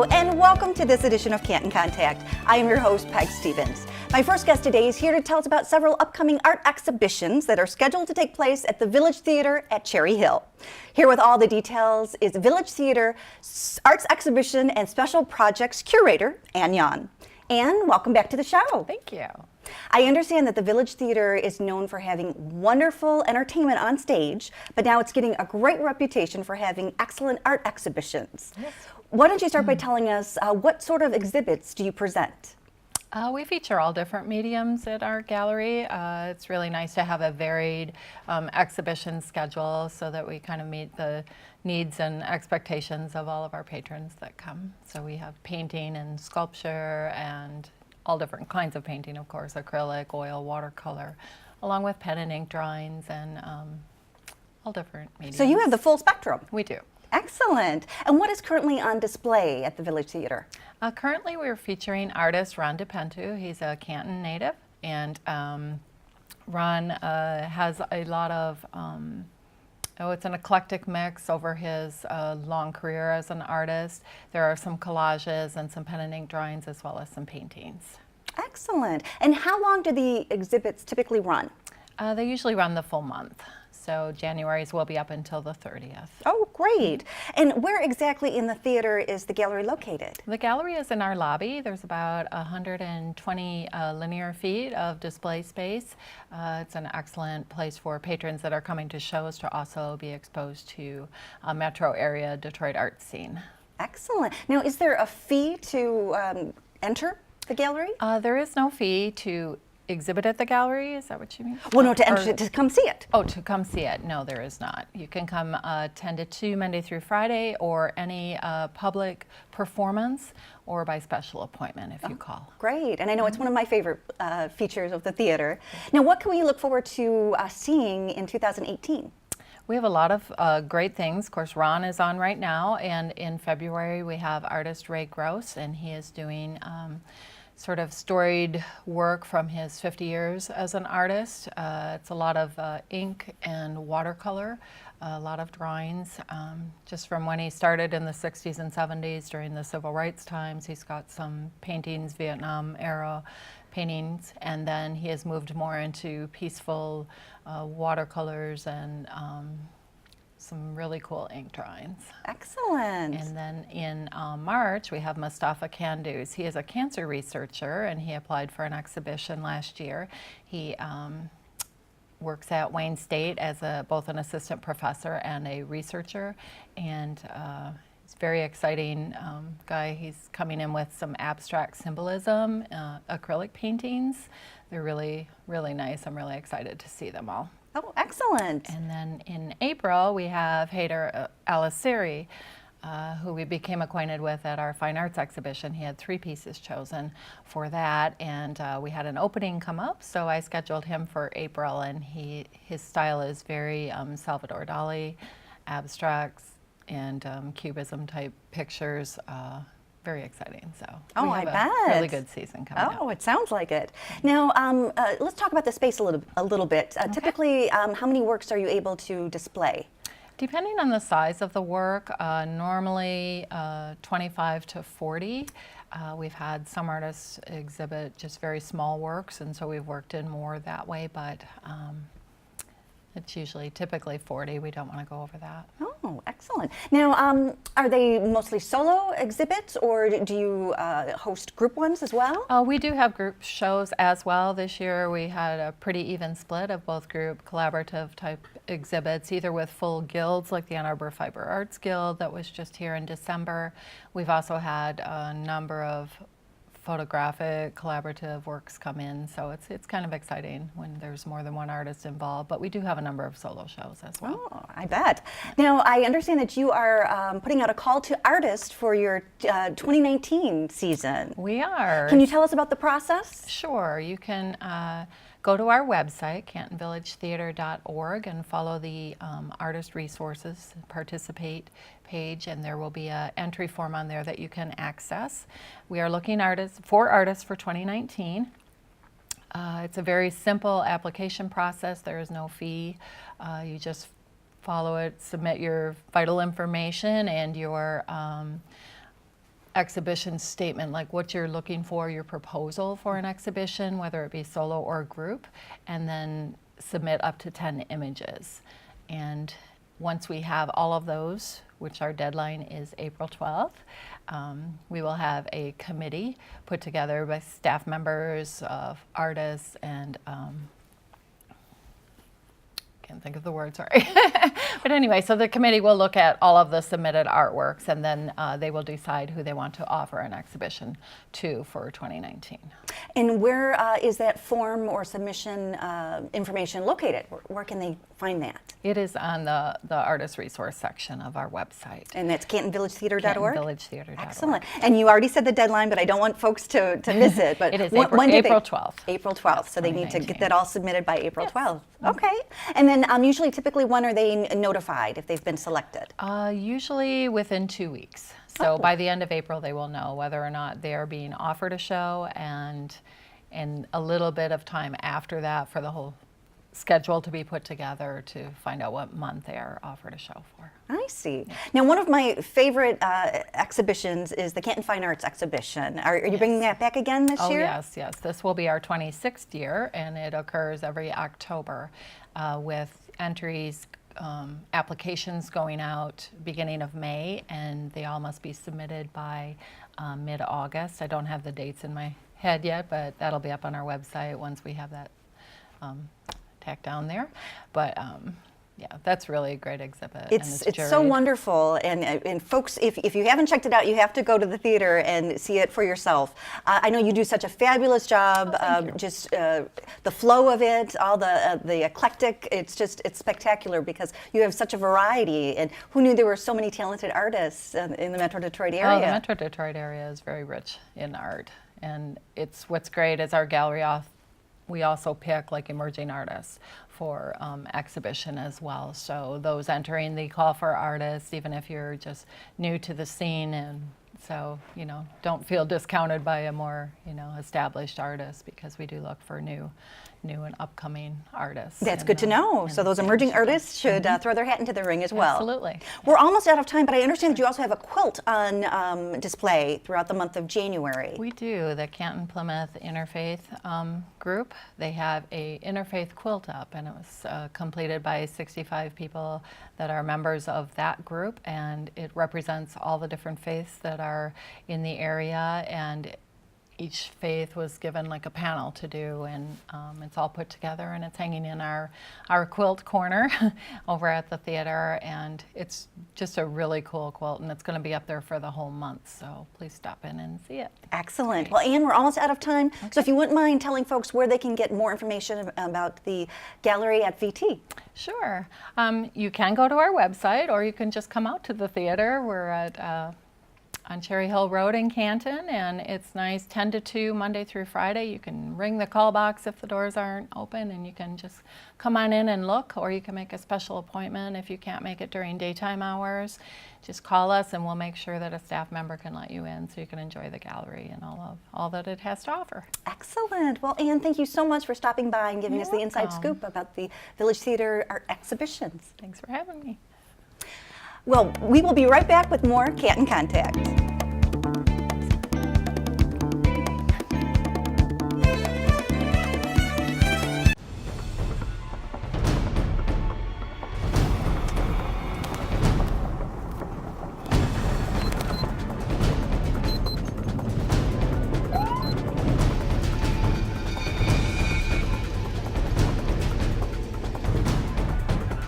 Hello and welcome to this edition of Canton Contact. I am your host, Peg Stevens. My first guest today is here to tell us about several upcoming art exhibitions that are scheduled to take place at the Village Theater at Cherry Hill. Here with all the details is Village Theater Arts Exhibition and Special Projects Curator, Ann Yon. Ann, welcome back to the show. Thank you. I understand that the Village Theater is known for having wonderful entertainment on stage, but now it's getting a great reputation for having excellent art exhibitions. Yes. Why don't you start by telling us what sort of exhibits do you present? We feature all different mediums at our gallery. It's really nice to have a varied exhibition schedule so that we kind of meet the needs and expectations of all of our patrons that come. So we have painting and sculpture and all different kinds of painting, of course, acrylic, oil, watercolor, along with pen and ink drawings and all different mediums. So you have the full spectrum. We do. Excellent. And what is currently on display at the Village Theater? Currently we're featuring artist Ron DePentu. He's a Canton native, and Ron has a lot of, it's an eclectic mix over his long career as an artist. There are some collages and some pen and ink drawings as well as some paintings. Excellent. And how long do the exhibits typically run? They usually run the full month. So January's will be up until the 30th. Oh, great. And where exactly in the theater is the gallery located? The gallery is in our lobby. There's about 120 linear feet of display space. It's an excellent place for patrons that are coming to shows to also be exposed to a metro area Detroit art scene. Excellent. Now, is there a fee to enter the gallery? There is no fee to exhibit at the gallery, is that what you mean? Well, no, to enter, to come see it. Oh, to come see it. No, there is not. You can come 10 to 2 Monday through Friday, or any public performance, or by special appointment if you call. Great, and I know it's one of my favorite features of the theater. Now, what can we look forward to seeing in 2018? We have a lot of great things. Of course, Ron is on right now, and in February we have artist Ray Gross, and he is doing sort of storied work from his 50 years as an artist. It's a lot of ink and watercolor, a lot of drawings, just from when he started in the 60s and 70s during the civil rights times. He's got some paintings, Vietnam era paintings, and then he has moved more into peaceful watercolors and some really cool ink drawings. Excellent. And then in March, we have Mustafa Kanduz. He is a cancer researcher, and he applied for an exhibition last year. He works at Wayne State as both an assistant professor and a researcher, and he's a very exciting guy. He's coming in with some abstract symbolism, acrylic paintings. They're really, really nice. I'm really excited to see them all. Oh, excellent. And then in April, we have Haider Al-Assiri, who we became acquainted with at our Fine Arts exhibition. He had 3 pieces chosen for that, and we had an opening come up, so I scheduled him for April, and his style is very Salvador Dali, abstracts, and Cubism type pictures. Very exciting. So oh, we I have bet. a really good season coming up. Oh, it sounds like it. Now, let's talk about the space a little bit. Okay. Typically, how many works are you able to display? Depending on the size of the work, normally 25 to 40. We've had some artists exhibit just very small works, and so we've worked in more that way, but it's usually typically 40. We don't want to go over that. Oh, excellent. Now, are they mostly solo exhibits, or do you host group ones as well? We do have group shows as well. This year we had a pretty even split of both group collaborative type exhibits, either with full guilds like the Ann Arbor Fiber Arts Guild that was just here in December. We've also had a number of photographic collaborative works come in, so it's kind of exciting when there's more than one artist involved, but we do have a number of solo shows as well. Oh, I bet. Now, I understand that you are putting out a call to artists for your 2019 season. We are. Can you tell us about the process? Sure. You can go to our website, cantonvillagetheater.org, and follow the artist resources, participate page, and there will be an entry form on there that you can access. We are looking for artists for 2019. It's a very simple application process. There is no fee. You just follow it, submit your vital information and your exhibition statement, like what you're looking for, your proposal for an exhibition, whether it be solo or group, and then submit up to 10 images. And once we have all of those, which our deadline is April 12th, we will have a committee put together by staff members, of artists, and can't think of the word, sorry. But anyway, so the committee will look at all of the submitted artworks, and then they will decide who they want to offer an exhibition to for 2019. And where is that form or submission information located? Where can they find that? It is on the artist resource section of our website. And that's CantonVillageTheater.org? CantonVillageTheater.org. Excellent. And you already said the deadline, but I don't want folks to miss it. But It is when do April they- 12th. April 12th. Yes, So they need to get 2019. that all submitted by April Yes. 12th. Okay. And then usually, typically, when are they notified if they've been selected? Usually within 2 weeks. So Oh. by the end of April, they will know whether or not they are being offered a show, and a little bit of time after that for the whole schedule to be put together to find out what month they are offered a show for. I see. Now, one of my favorite exhibitions is the Canton Fine Arts exhibition. Are you bringing that back again this Oh, year? yes. This will be our 26th year, and it occurs every October with entries, applications going out beginning of May, and they all must be submitted by mid-August. I don't have the dates in my head yet, but that'll be up on our website once we have that tacked down there. But yeah, that's really a great exhibit. It's and so juried. wonderful, and folks, if you haven't checked it out, you have to go to the theater and see it for yourself. I know you do such a fabulous job, thank you. just the flow of it, all the eclectic. It's spectacular because you have such a variety. And who knew there were so many talented artists in the Metro Detroit area? Oh, the Metro Detroit area is very rich in art, and what's great is our gallery we also pick like emerging artists for exhibition as well. So those entering the call for artists, even if you're just new to the scene, and so don't feel discounted by a more established artist, because we do look for new and upcoming artists. That's in good to the- know. in So the those scene. emerging artists should throw their hat into the ring as well. Absolutely. We're almost out of time, but I understand that you also have a quilt on display throughout the month of January. We do. The Canton Plymouth Interfaith group, they have a interfaith quilt up, and it was completed by 65 people that are members of that group, and it represents all the different faiths that are in the area, and each faith was given like a panel to do, and it's all put together, and it's hanging in our quilt corner over at the theater, and it's just a really cool quilt, and it's going to be up there for the whole month, so please stop in and see it. Excellent. Well, Anne, we're almost out of time. So if you wouldn't mind telling folks where they can get more information about the gallery at VT. Sure. You can go to our website, or you can just come out to the theater. We're at on Cherry Hill Road in Canton, and it's nice 10 to 2 Monday through Friday. You can ring the call box if the doors aren't open, and you can just come on in and look, or you can make a special appointment if you can't make it during daytime hours. Just call us, and we'll make sure that a staff member can let you in so you can enjoy the gallery and all that it has to offer. Excellent. Well, Anne, thank you so much for stopping by and giving You're us the inside welcome. scoop about the Village Theater art exhibitions. Thanks for having me. Well, we will be right back with more Canton Contact.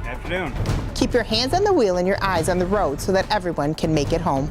Afternoon. Keep your hands on the wheel and your eyes on the road so that everyone can make it home.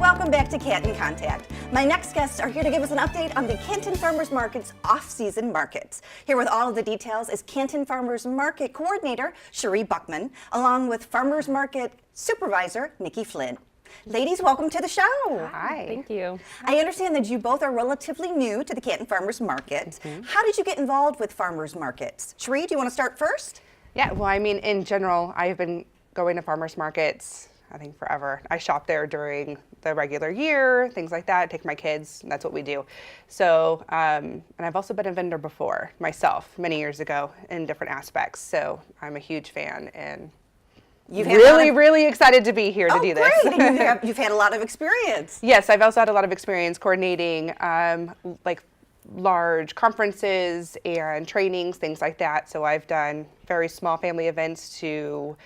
welcome back to Canton Contact. My next guests are here to give us an update on the Canton Farmers Market's off-season markets. Here with all of the details is Canton Farmers Market Coordinator Cherie Buckman, along with Farmers Market Supervisor Nikki Flynn. Ladies, welcome to the show. Hi. Thank you. I understand that you both are relatively new to the Canton Farmers Market. How did you get involved with farmers markets? Cherie, do you want to start first? Yeah, well, I mean, in general, I have been going to farmers markets, I think, forever. I shop there during the regular year, things like that. I take my kids, and that's what we do. So, and I've also been a vendor before myself many years ago in different aspects. So I'm a huge fan and really excited to be here to do this. Great. And you've had a lot of experience. Yes, I've also had a lot of experience coordinating like large conferences and trainings, things like that. So I've done very small family events to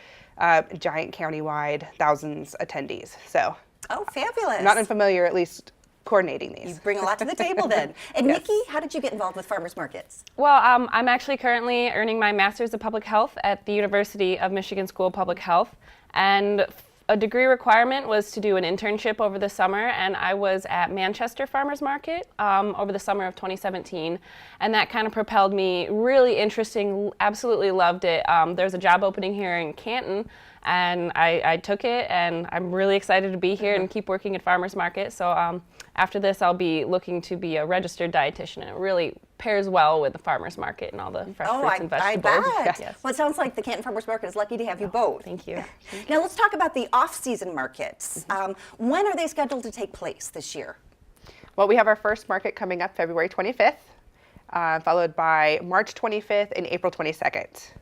giant countywide thousands attendees. So Oh, fabulous. I'm not unfamiliar, at least coordinating these. You bring a lot to the table then. And Yes. Nikki, how did you get involved with farmers markets? Well, I'm actually currently earning my Master's of Public Health at the University of Michigan School of Public Health. And a degree requirement was to do an internship over the summer, and I was at Manchester Farmers Market over the summer of 2017. And that kind of propelled me, really interesting, absolutely loved it. There's a job opening here in Canton, and I took it, and I'm really excited to be here and keep working at Farmers Market. So after this, I'll be looking to be a registered dietitian, and it really pairs well with the farmers market and all the fresh fruits and I vegetables. bet. Yes. Well, it sounds like the Canton Farmers Market is lucky to have you both. Thank you. Now let's talk about the off-season markets. When are they scheduled to take place this year? Well, we have our first market coming up February 25th, followed by March 25th and April 22nd.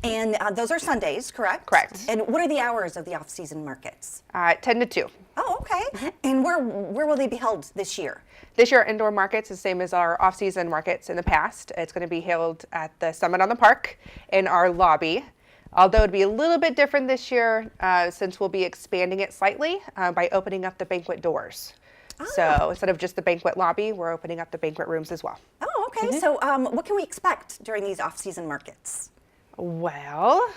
And those are Sundays, correct? Correct. And what are the hours of the off-season markets? 10 to 2. Oh, okay. And where will they be held this year? This year, indoor markets is the same as our off-season markets in the past. It's going to be held at the Summit on the Park in our lobby. Although it'd be a little bit different this year since we'll be expanding it slightly by opening up the banquet doors. So instead of just the banquet lobby, we're opening up the banquet rooms as well. Oh, okay. So what can we expect during these off-season markets? Well,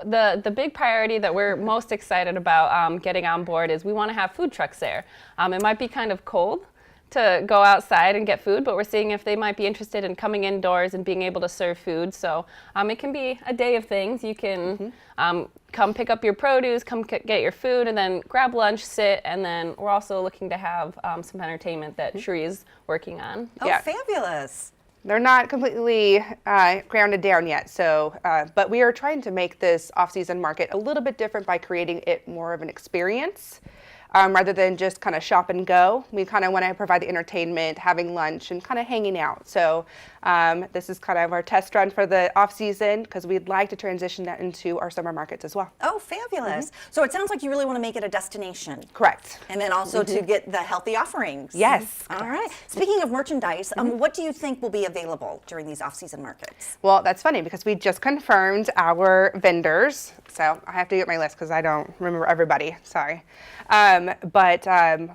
The big priority that we're most excited about getting on board is we want to have food trucks there. It might be kind of cold to go outside and get food, but we're seeing if they might be interested in coming indoors and being able to serve food. So it can be a day of things. You can come pick up your produce, come get your food, and then grab lunch, sit, and then we're also looking to have some entertainment that Cherie is working on. Oh, Yeah. fabulous. they're not completely grounded down yet. So, but we are trying to make this off-season market a little bit different by creating it more of an experience. Rather than just kind of shop and go. We kind of want to provide the entertainment, having lunch, and kind of hanging out. So this is kind of our test run for the off season because we'd like to transition that into our summer markets as well. Oh, fabulous. So it sounds like you really want to make it a destination. Correct. And then also to get the healthy offerings. Yes. All right. Speaking of merchandise, what do you think will be available during these off-season markets? Well, that's funny because we just confirmed our vendors. So I have to get my list because I don't remember everybody. Sorry. But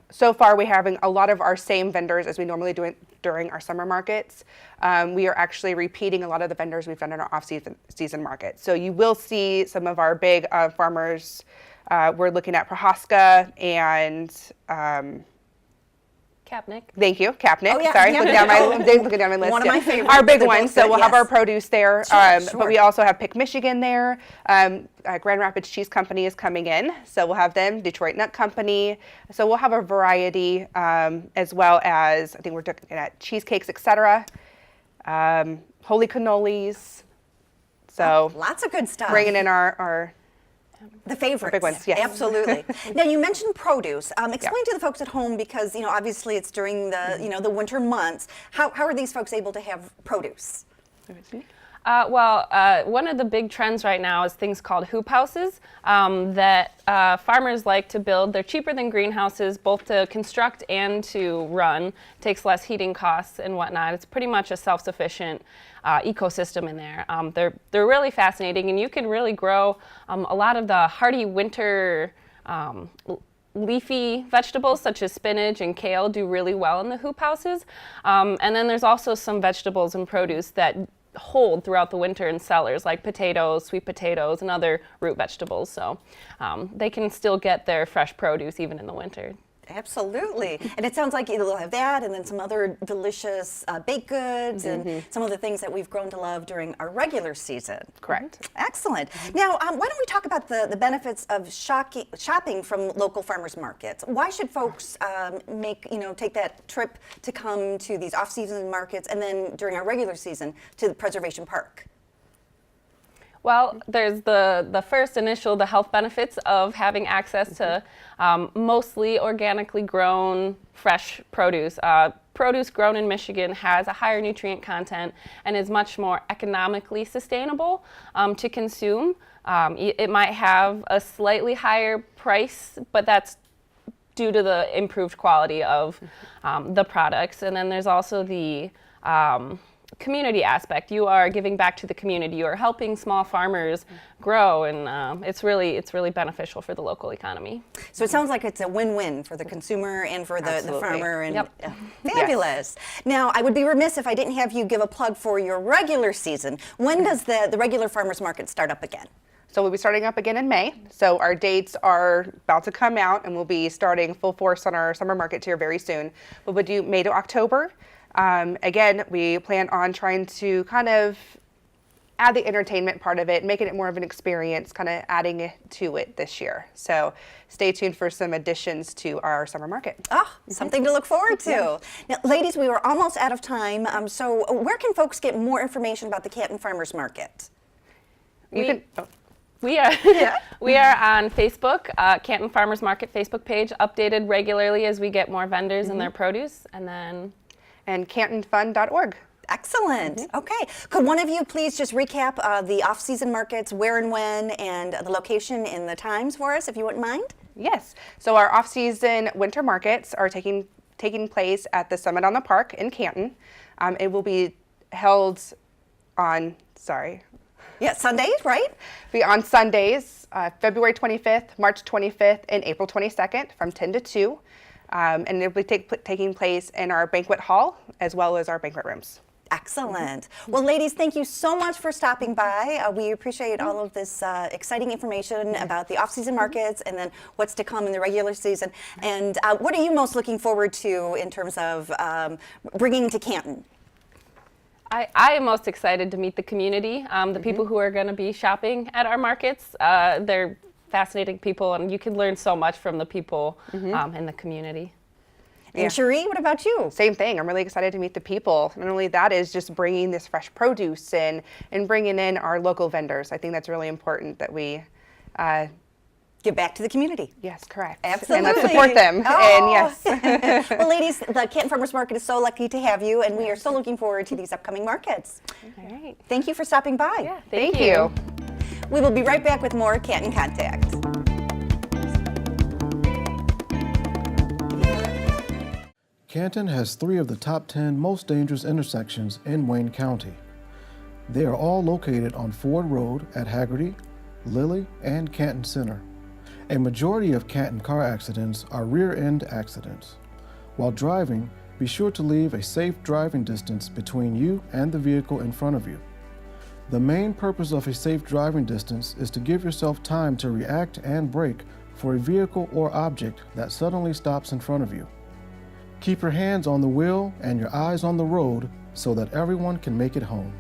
so far we're having a lot of our same vendors as we normally do during our summer markets. We are actually repeating a lot of the vendors we've done in our off-season market. So you will see some of our big farmers. We're looking at Prohaska and Capnick. thank you, Capnick. Oh, yeah, Sorry, yeah. looking down my list. One of my favorites. Our big They're ones. both So good, we'll have our yes. produce there. Sure. But we also have Pick Michigan there. Grand Rapids Cheese Company is coming in, so we'll have them. Detroit Nut Company. So we'll have a variety, as well as I think we're looking at cheesecakes, etc. Holy cannolis. So Lots of good stuff. bringing in our The favorites. big ones, yes. Absolutely. Now you mentioned produce. Explain to the folks at home because obviously it's during the the winter months. How are these folks able to have produce? One of the big trends right now is things called hoop houses that farmers like to build. They're cheaper than greenhouses, both to construct and to run. Takes less heating costs and whatnot. It's pretty much a self-sufficient ecosystem in there. They're really fascinating, and you can really grow a lot of the hardy winter leafy vegetables such as spinach and kale do really well in the hoop houses. And then there's also some vegetables and produce that hold throughout the winter in cellars, like potatoes, sweet potatoes, and other root vegetables. So they can still get their fresh produce even in the winter. Absolutely. And it sounds like they'll have that and then some other delicious baked goods and some of the things that we've grown to love during our regular season. Correct. Excellent. Now, why don't we talk about the benefits of shopping from local farmers markets? Why should folks take that trip to come to these off-season markets and then during our regular season to the Preservation Park? Well, there's the first initial, the health benefits of having access to mostly organically grown fresh produce. Produce grown in Michigan has a higher nutrient content and is much more economically sustainable to consume. It might have a slightly higher price, but that's due to the improved quality of the products. And then there's also the community aspect. You are giving back to the community. You are helping small farmers grow, and it's really beneficial for the local economy. So it sounds like it's a win-win for the consumer and for the farmer. And Yep. Fabulous. Yes. Now, I would be remiss if I didn't have you give a plug for your regular season. When does the regular farmers market start up again? So we'll be starting up again in May. So our dates are about to come out, and we'll be starting full force on our summer markets here very soon. We'll do May to October. Again, we plan on trying to kind of add the entertainment part of it, making it more of an experience, kind of adding to it this year. So stay tuned for some additions to our summer market. Oh, something to look forward to. Yeah. Now, ladies, we were almost out of time. So where can folks get more information about the Canton Farmers Market? We are we are on Facebook, Canton Farmers Market Facebook page, updated regularly as we get more vendors and their produce, and cantonfund.org. Excellent. Okay. Could one of you please just recap the off-season markets, where and when, and the location and the times for us, if you wouldn't mind? Yes. So our off-season winter markets are taking place at the Summit on the Park in Canton. It will be held on, Yeah, Sundays, right? Be on Sundays, February 25th, March 25th, and April 22nd from 10 to 2. And it will be taking place in our banquet hall as well as our banquet rooms. Excellent. Well, ladies, thank you so much for stopping by. We appreciate all of this exciting information about the off-season markets and then what's to come in the regular season. And what are you most looking forward to in terms of bringing to Canton? I am most excited to meet the community, the people who are going to be shopping at our markets. They're fascinating people, and you can learn so much from the people in the community. And Cherie, what about you? Same thing. I'm really excited to meet the people. Not only that is just bringing this fresh produce in and bringing in our local vendors. I think that's really important that we give back to the community. Yes, correct. Absolutely. And let's support them. Oh. And yes. Well, ladies, the Canton Farmers Market is so lucky to have you, and we are so looking forward to these upcoming markets. All right. Thank you for stopping by. Yeah, Thank you. We will be right back with more Canton Contact. Canton has 3 of the top 10 most dangerous intersections in Wayne County. They are all located on Ford Road at Haggerty, Lilly, and Canton Center. A majority of Canton car accidents are rear-end accidents. While driving, be sure to leave a safe driving distance between you and the vehicle in front of you. The main purpose of a safe driving distance is to give yourself time to react and brake for a vehicle or object that suddenly stops in front of you. Keep your hands on the wheel and your eyes on the road so that everyone can make it home.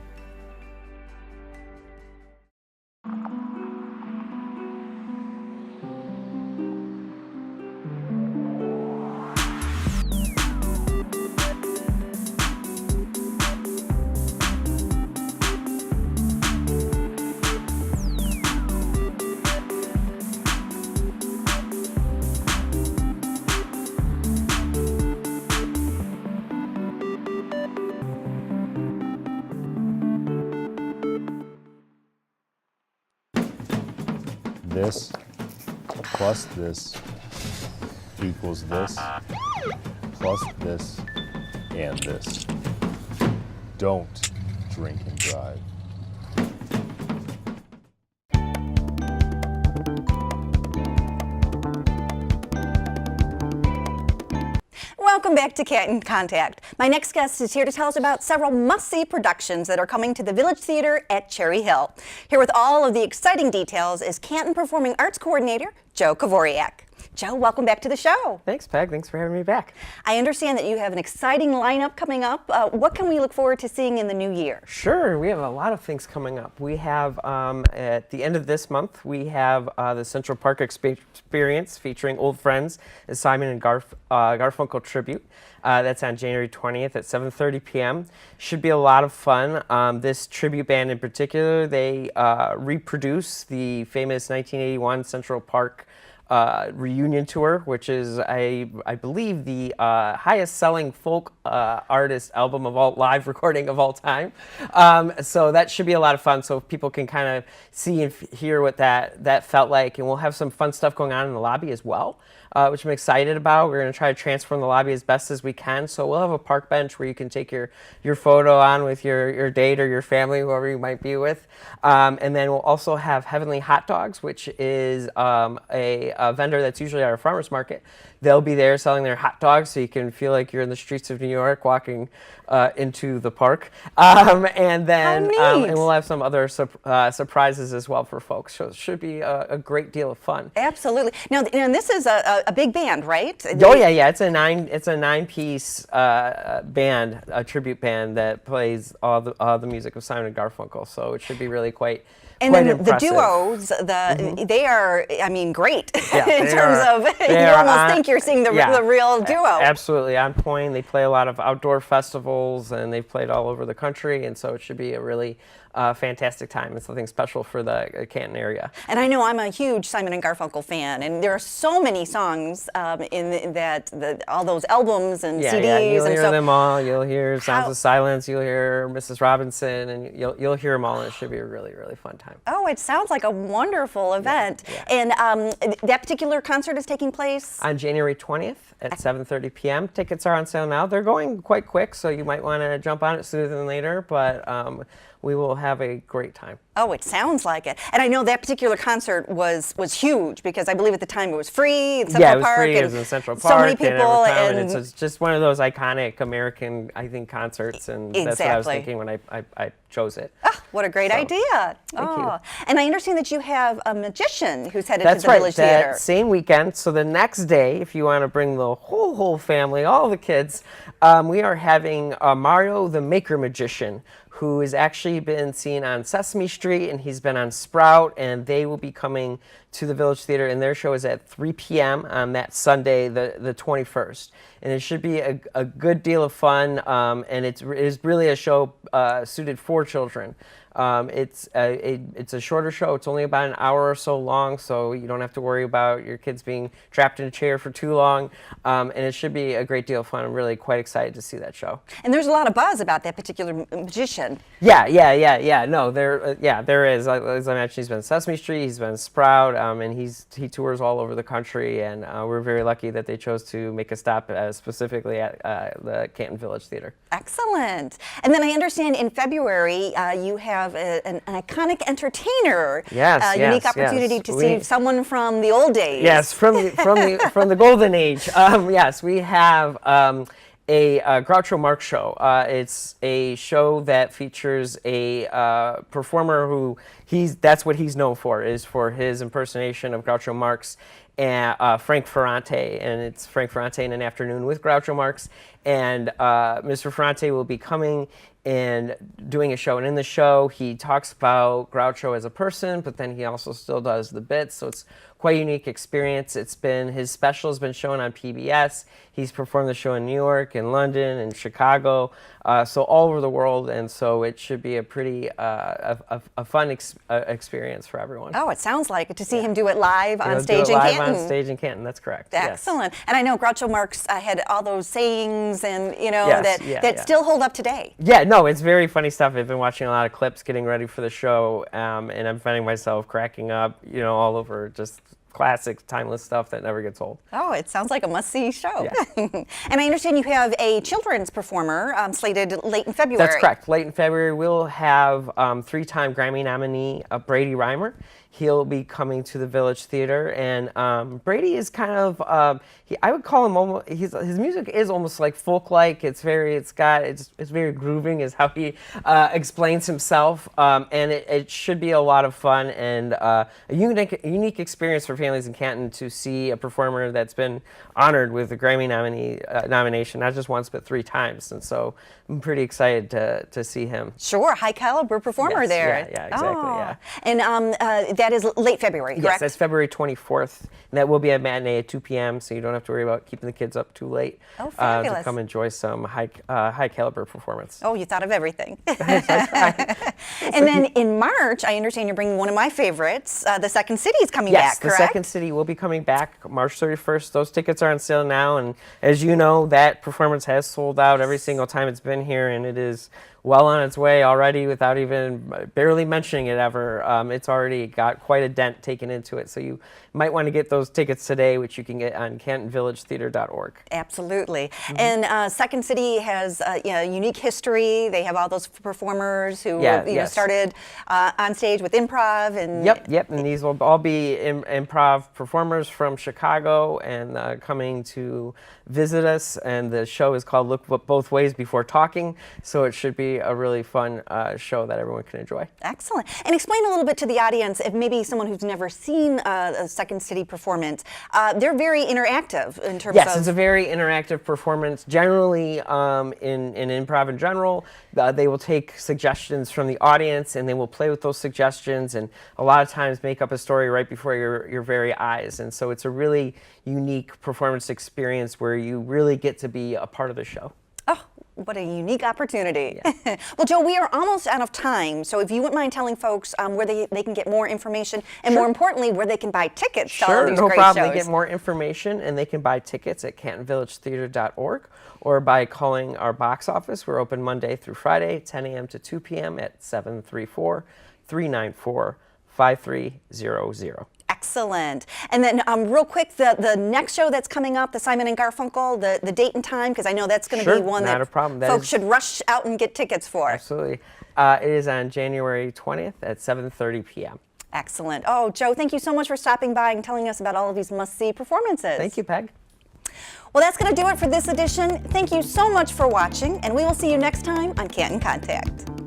This plus this equals this plus this and this. Don't drink and drive. Welcome back to Canton Contact. My next guest is here to tell us about several must-see productions that are coming to the Village Theater at Cherry Hill. Here with all of the exciting details is Canton Performing Arts Coordinator Joe Kavoriak. Joe, welcome back to the show. Thanks, Peg. Thanks for having me back. I understand that you have an exciting lineup coming up. What can we look forward to seeing in the new year? Sure, we have a lot of things coming up. We have, at the end of this month, we have the Central Park Experience featuring old friends, the Simon and Garfunkel tribute. That's on January 20th at 7:30 p.m. Should be a lot of fun. This tribute band in particular, they reproduce the famous 1981 Central Park reunion tour, which is, I believe, the highest selling folk artist album of all, live recording of all time. So that should be a lot of fun, so people can kind of see and hear what that felt like. And we'll have some fun stuff going on in the lobby as well, which I'm excited about. We're going to try to transform the lobby as best as we can. So we'll have a park bench where you can take your photo on with your date or your family, whoever you might be with. And then we'll also have Heavenly Hot Dogs, which is a vendor that's usually at our farmers market. They'll be there selling their hot dogs, so you can feel like you're in the streets of New York walking into the park. And then and we'll have some other surprises as well for folks. So it should be a great deal of fun. Absolutely. Now, and this is a big band, right? Oh yeah. It's a nine-piece band, a tribute band that plays all the music of Simon and Garfunkel. So it should be really quite. And quite then impressive. the duos, they are, I mean, great Yeah, in terms of, you almost think you're seeing the real duo. Absolutely, on point. They play a lot of outdoor festivals, and they've played all over the country, and so it should be a really fantastic time and something special for the Canton area. And I know I'm a huge Simon and Garfunkel fan, and there are so many songs in all those albums and CDs. Yeah, you'll and hear them all. You'll hear Sounds of Silence. You'll hear Mrs. Robinson, and you'll hear them all, and it should be a really, really fun time. Oh, it sounds like a wonderful event. Yeah. And that particular concert is taking place? On January 20th at 7:30 p.m. Tickets are on sale now. They're going quite quick, so you might want to jump on it sooner than later, but we will have a great time. Oh, it sounds like it. And I know that particular concert was huge, because I believe at the time it was free in Central Park. Yeah, it was free. It was in Central Park. So many people. And it's just one of those iconic American, I think, concerts. And that's what I was thinking when I chose it. Oh, what a great idea. Thank you. And I understand that you have a magician who's headed That's to the right, Village that Theater. same weekend. So the next day, if you want to bring the whole family, all the kids, we are having Mario the Maker Magician, who has actually been seen on Sesame Street, and he's been on Sprout, and they will be coming to the Village Theater, and their show is at 3 p.m. on that Sunday, the 21st. And it should be a good deal of fun, and it is really a show suited for children. It's a shorter show. It's only about an hour or so long, so you don't have to worry about your kids being trapped in a chair for too long. And it should be a great deal of fun. I'm really quite excited to see that show. And there's a lot of buzz about that particular magician. Yeah. No, there is. As I mentioned, he's been Sesame Street, he's been Sprout, and he tours all over the country. And we're very lucky that they chose to make a stop specifically at the Canton Village Theater. Excellent. And then I understand in February you have an iconic entertainer. Yes, unique opportunity to see someone from the old days. Yes, from the golden age. Yes, we have a Groucho Marx show. It's a show that features a performer who that's what he's known for, is for his impersonation of Groucho Marx, and Frank Ferrante, and it's Frank Ferrante in an afternoon with Groucho Marx, and Mr. Ferrante will be coming and doing a show, and in the show he talks about Groucho as a person, but then he also still does the bits, so it's quite a unique experience. His special has been shown on PBS. He's performed the show in New York, in London, and Chicago, so all over the world, and so it should be a pretty a fun experience for everyone. Oh, it sounds like it, to see him do it live on stage in live Canton. on stage in Canton, that's correct. Excellent. Yes. And I know Groucho Marx had all those sayings, and Yes, that still hold up today. Yeah, no, it's very funny stuff. I've been watching a lot of clips getting ready for the show, and I'm finding myself cracking up, all over just classic, timeless stuff that never gets old. Oh, it sounds like a must-see show. Yes. And I understand you have a children's performer slated late in February. That's correct. Late in February, we'll have three-time Grammy nominee Brady Reimer. he'll be coming to the Village Theater. And Brady is kind of, I would call him almost, his music is almost like folk-like. It's very grooving is how he explains himself. And it should be a lot of fun and a unique experience for families in Canton to see a performer that's been honored with a Grammy nomination, not just once, but 3 times. And so I'm pretty excited to see him. Sure, high caliber performer Yes, there. yeah, exactly, yeah. And that is late February, correct? Yes, that's February 24th. And that will be a matinee at 2 p.m., so you don't have to worry about keeping the kids up too late. Oh, fabulous. To come enjoy some high caliber performance. Oh, you thought of everything. And then in March, I understand you're bringing one of my favorites. The Second City is coming back, Yes, the correct? Second City will be coming back March 31st. Those tickets are on sale now, and as you know, that performance has sold out every single time it's been here, and it is well on its way already without even barely mentioning it ever. It's already got quite a dent taken into it, so you might want to get those tickets today, which you can get on cantonvillagetheater.org. Absolutely. And Second City has unique history. They have all those performers who started on stage with improv. And Yep. And these will all be improv performers from Chicago and coming to visit us. And the show is called Look Both Ways Before Talking, so it should be a really fun show that everyone can enjoy. Excellent. And explain a little bit to the audience, if maybe someone who's never seen a Second City performance, they're very interactive in terms of... Yes, it's a very interactive performance. Generally, in improv in general, they will take suggestions from the audience and they will play with those suggestions and a lot of times make up a story right before your very eyes. And so it's a really unique performance experience where you really get to be a part of the show. Oh, what a unique opportunity. Yeah. Well, Joe, we are almost out of time. So if you wouldn't mind telling folks where they can get more information and more importantly, where they can buy tickets to all of these no great problem. shows. They get more information and they can buy tickets at cantonvillagetheater.org or by calling our box office. We're open Monday through Friday, 10 a.m. to 2 p.m. at 734-394-5300. Excellent. And then real quick, the next show that's coming up, the Simon and Garfunkel, the date and time, because I know that's going to be one that folks should rush out and get tickets for. Absolutely. It is on January 20th at 7:30 p.m. Excellent. Oh, Joe, thank you so much for stopping by and telling us about all of these must-see performances. Thank you, Peg. Well, that's going to do it for this edition. Thank you so much for watching, and we will see you next time on Canton Contact.